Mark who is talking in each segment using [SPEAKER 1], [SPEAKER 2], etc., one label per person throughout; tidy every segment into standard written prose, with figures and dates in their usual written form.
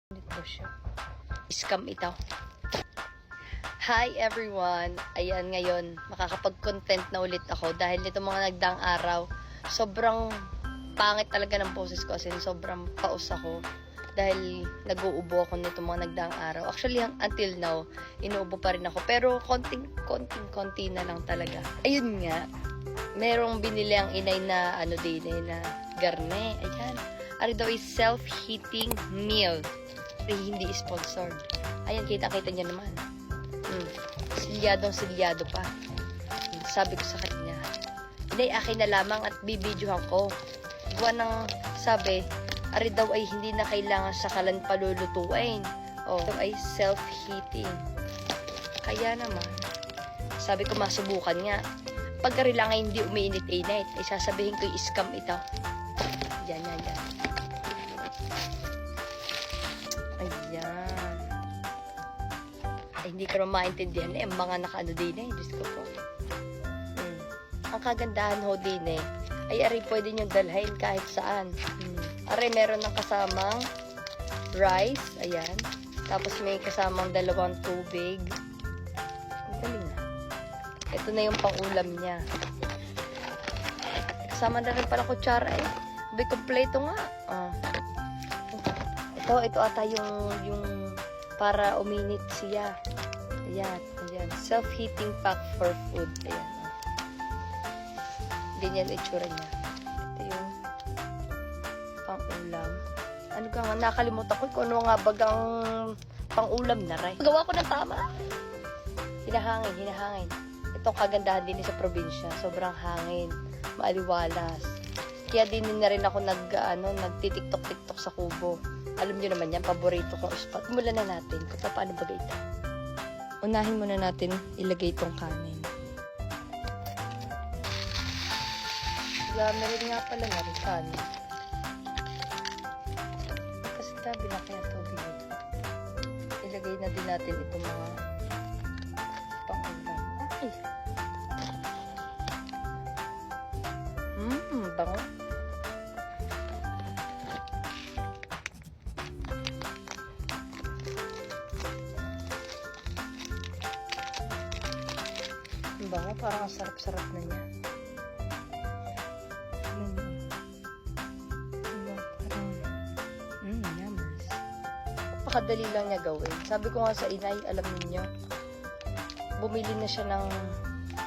[SPEAKER 1] Ito siya. Scam ito. Hi everyone! Ayan, ngayon, makakapag-content na ulit ako dahil nito mga nagdaang araw, sobrang pangit talaga ng boses ko, as in, sobrang paus ako dahil nag-uubo ako nito mga nagdaang araw. Actually, until now, inuubo pa rin ako, pero konti na lang talaga. Ayun nga, merong binili ang inay na, na garne. Ayan. Ari daw is self-heating meal. Hindi sponsored. Ayan, kita-kita niya naman. Silyado pa. Sabi ko sa kanya, inay, akin na lamang at bibidyohan ko. Gawa ng sabi, ari daw ay hindi na kailangan sakalan palulutuin. Ito ay self-heating. Kaya naman, sabi ko masubukan nga. Pag ari lang ay hindi umiinit init, ay sasabihin ko i-scam ito. Yan. Ayan. Ay, hindi ko naman maintindihan ang mga nakaano din Diyos ko po. Ang kagandahan ho din ay ari pwede nyo dalhin kahit saan. Ari meron ng kasamang rice, ayan. Tapos may kasamang 2 tubig. Ang galing na. Ito na yung pang-ulam niya. Kasama na rin pala kutsara May kompleto nga. Ito ata yung para uminit siya. Ayan. Self-heating pack for food. Ayan. Ganyan itsura niya. Ito yung pang-ulam. Ano ka nga, nakalimutan ko kung ano nga bagang pang-ulam na rin. Gawa ko ng tama. Hinahangin. Itong kagandahan din sa probinsya. Sobrang hangin. Maaliwalas. Kaya din na rin ako nagtitiktok-tiktok sa kubo. Alam nyo naman yan, paborito kong spot. Simulan na natin kung paano bagay ito. Unahin muna natin ilagay itong kanin. Meron nga pala na rin kanin. Kasi tabi na kaya tubig ito. Ilagay na din natin itong mga pang-ulam. Ay! Bango. Bango, parang ang sarap-sarap na niya. Yummers. Napakadali lang niya gawin. Sabi ko nga sa inay, alam niyo, bumili na siya ng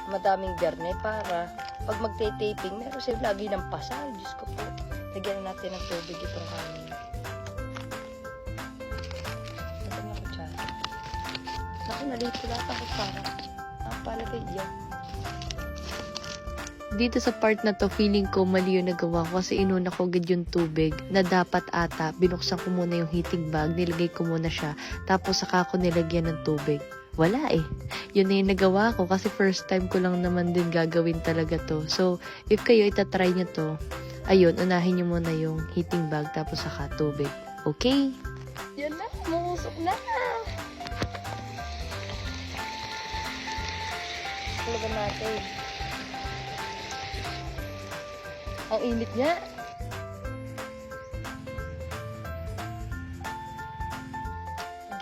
[SPEAKER 1] madaming garne para pag magte-taping, meron siya lagi ng pasal. Diyos ko po. Lagyan natin ng tubig itong kanin. Ito nga kutsara. Naku, nalito lahat ang kutsara. Palagay yan. Dito sa part na to, feeling ko mali yung nagawa ko kasi inuna ko agad yung tubig na dapat ata, binuksan ko muna yung heating bag, nilagay ko muna siya, tapos saka ko nilagyan ng tubig. Wala Yun na yung nagawa ko kasi first time ko lang naman din gagawin talaga to. So, if kayo itatry nyo to, ayun, unahin nyo muna yung heating bag tapos saka tubig. Okay? Yan na, muusok na! Talaga natin. Ang init niya.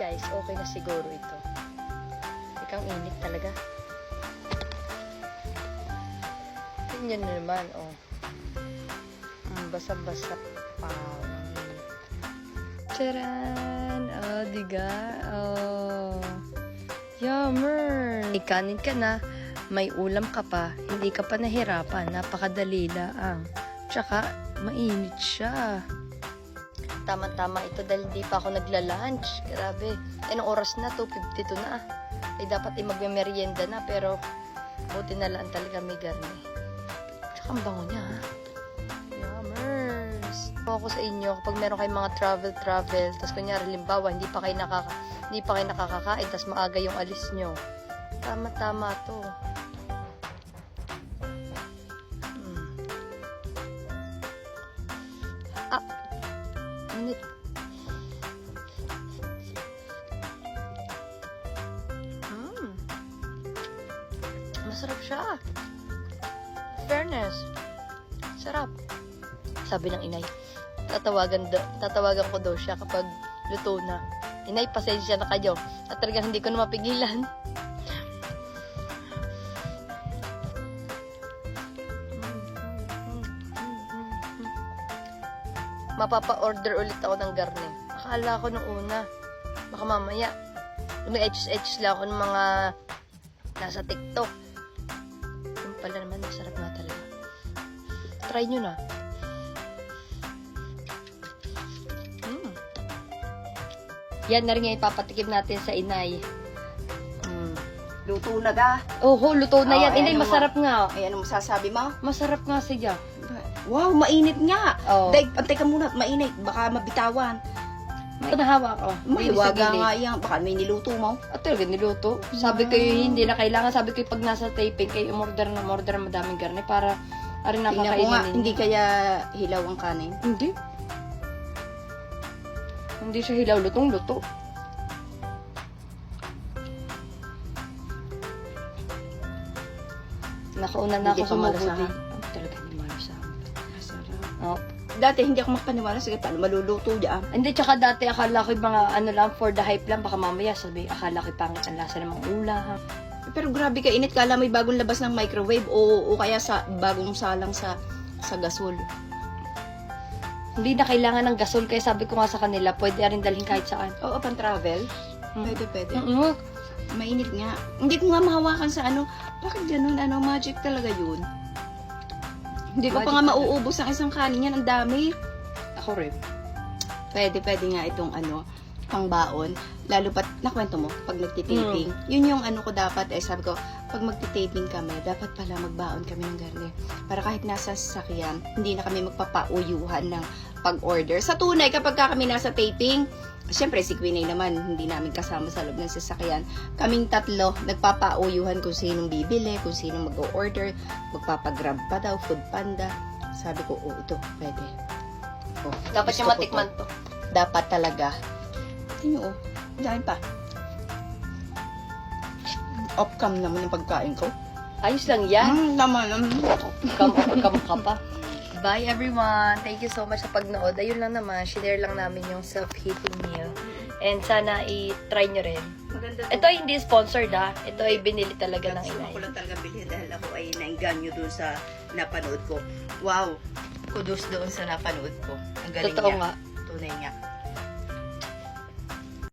[SPEAKER 1] Guys, okay na siguro ito. Ikang init talaga. Tingnan nyo naman, basa-basa pa. Charan! Diga. Yummer! Ikanin ka na. May ulam ka pa, hindi ka pa nahirapan, napakadali lang. Tsaka, mainit siya. Tama-tama ito dahil hindi pa ako nagla-lunch. Grabe. Anong oras na? 2:52 na. Ay dapat magme-merienda na, pero buti na lang talaga may garne. Tsaka ang bango niya, Yummers! Ako sa inyo, kapag meron kayong mga travel, tapos kunyari, limbawa, hindi pa kayo nakakakain, tapos maaga yung alis nyo. Tama-tama to. Init. Masarap siya. Fairness. Sarap. Sabi ng inay, tatawagan ko daw siya kapag luto na. Inay, pasensya na kayo. At talagang hindi ko na mapigilan. Mapapa-order ulit ako ng garne. Akala ko nung una, baka mamaya, umi-edge lang ako ng mga nasa TikTok. Yung pala naman, masarap nga talaga. Try nyo na. Yan na rin nga ipapatikim natin sa inay.
[SPEAKER 2] Luto na ga.
[SPEAKER 1] Oh, luto na yan.
[SPEAKER 2] Oh,
[SPEAKER 1] Inay,
[SPEAKER 2] ano
[SPEAKER 1] masarap nga.
[SPEAKER 2] Ay, ano masasabi mo?
[SPEAKER 1] Masarap nga siya.
[SPEAKER 2] Wow, mainit nga.
[SPEAKER 1] Oh.
[SPEAKER 2] Teka muna, mainit. Baka mabitawan.
[SPEAKER 1] Ito nahawa ko.
[SPEAKER 2] Mahiwaga nga yan. Baka may niluto mo.
[SPEAKER 1] At talaga niluto. Sabi ko hindi na kailangan. Sabi ko pag nasa taping kayo umorder na madaming garne para arin
[SPEAKER 2] Tingnan ko nga,
[SPEAKER 1] nakakainin.
[SPEAKER 2] hindi kaya hilaw ang kanin.
[SPEAKER 1] Hindi. Hindi siya hilaw, lutong-luto. Nakauna na
[SPEAKER 2] Hindi
[SPEAKER 1] ako
[SPEAKER 2] pa
[SPEAKER 1] sa
[SPEAKER 2] malasahan.
[SPEAKER 1] mahuli. Talaga hindi malasahan.
[SPEAKER 2] Masarap.
[SPEAKER 1] Oh.
[SPEAKER 2] Dati hindi ako makapaniwala. Sige, paano maluluto dyan?
[SPEAKER 1] Hindi, tsaka dati akala ko yung mga ano lang, for the hype lang. Baka mamaya sabi, akala ko pangit ang lasa ng mga ulam.
[SPEAKER 2] Pero grabe ka, init ka. Alam, may bagong labas ng microwave o kaya sa bagong salang sa gasol.
[SPEAKER 1] Hindi na kailangan ng gasol, kaya sabi ko nga sa kanila, pwede rin dalhin kahit saan.
[SPEAKER 2] Oo, pang travel. Pwede.
[SPEAKER 1] Mm-mm.
[SPEAKER 2] Mainit nga. Hindi ko nga mahawakan sa ano. Bakit ganun? Ano, magic talaga yun. Hindi ko
[SPEAKER 1] Magic
[SPEAKER 2] pa nga
[SPEAKER 1] talaga.
[SPEAKER 2] mauubos ang isang kanin yan. Ang dami.
[SPEAKER 1] Ako rin.
[SPEAKER 2] Pwede nga itong ano, pang baon. Lalo pat, nakwento mo, pag nagtitaping. Yun yung ano ko dapat, sabi ko, pag magtitaping kami, dapat pala magbaon kami ng garne. Para kahit nasa sasakyan, hindi na kami magpapauyuhan ng pag-order. Sa tunay, kapag kami nasa taping, syempre si Queen ay naman, hindi namin kasama sa loob ng sasakyan. Kaming tatlo, nagpapauyuhan kung sinong bibili, kung sinong mag-order, magpapagrab pa daw, food panda. Sabi ko, ito, pwede. Oh,
[SPEAKER 1] Dapat
[SPEAKER 2] gusto
[SPEAKER 1] yung
[SPEAKER 2] ko
[SPEAKER 1] matikman to.
[SPEAKER 2] dapat talaga. Tingnan dahil pa. Off-cam naman yung pagkain ko.
[SPEAKER 1] Ayos lang yan.
[SPEAKER 2] Naman.
[SPEAKER 1] Come ka pa. Bye everyone. Thank you so much sa pagnood. Ayun lang naman, share lang namin yung self-heating meal. And sana i-try nyo rin.
[SPEAKER 2] Maganda
[SPEAKER 1] Ito ay hindi sponsored Ito ay binili talaga ng
[SPEAKER 2] Gusto
[SPEAKER 1] inay.
[SPEAKER 2] ko lang talaga bilhin dahil ako ay nainganyo doon sa napanood ko. Wow. Kudos doon sa napanood ko. Ang galing
[SPEAKER 1] Totoo
[SPEAKER 2] niya.
[SPEAKER 1] nga.
[SPEAKER 2] Tunay niya.